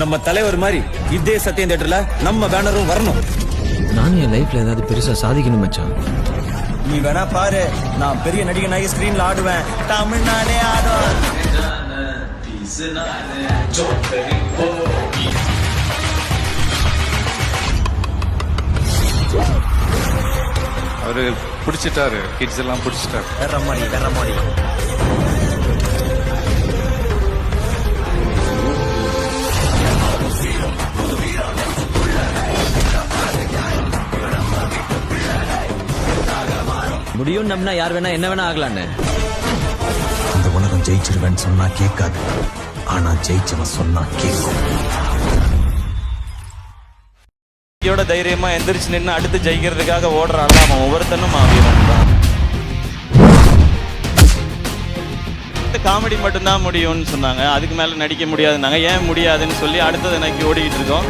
நம்ம தலைவர் மாதிரி இதே சத்தியம் தியேட்டர்ல நம்ம பேனரும் வரணும். நானும் என் லைஃப்ல ஏதாவது பெருசா சாதிக்கணும் மச்சான். நீ வேணா பாரு, நான் பெரிய நடிகனாகி ஸ்கிரீன்ல ஆடுவேன். தமிழ்நாடே ஆடுவேன். அவரு பிடிச்சிட்டாரு, கிட்ஸ் எல்லாம் பிடிச்சிட்டாரு. வேற மாதிரி முடியும் நம்பினா யார் வேணா என்ன வேணா ஆகலான்னு. இந்த உலகம் ஜெயிச்சிருவேன்னு சொன்னா கேட்காது, ஆனா ஜெயிச்சவன் சொன்னா கேட்கும். தைரியமா எந்திரிச்சு நின்று அடுத்து ஜெயிக்கிறதுக்காக ஓடுறாள். அவன் ஒவ்வொருத்தனும் வீரன் தான். காமெடி மட்டும்தான் முடியும்னு சொன்னாங்க, அதுக்கு மேல நடிக்க முடியாதுன்னாங்க. ஏன் முடியாதுன்னு சொல்லி அடுத்தது நோக்கி ஓடிக்கிட்டு இருக்கோம்.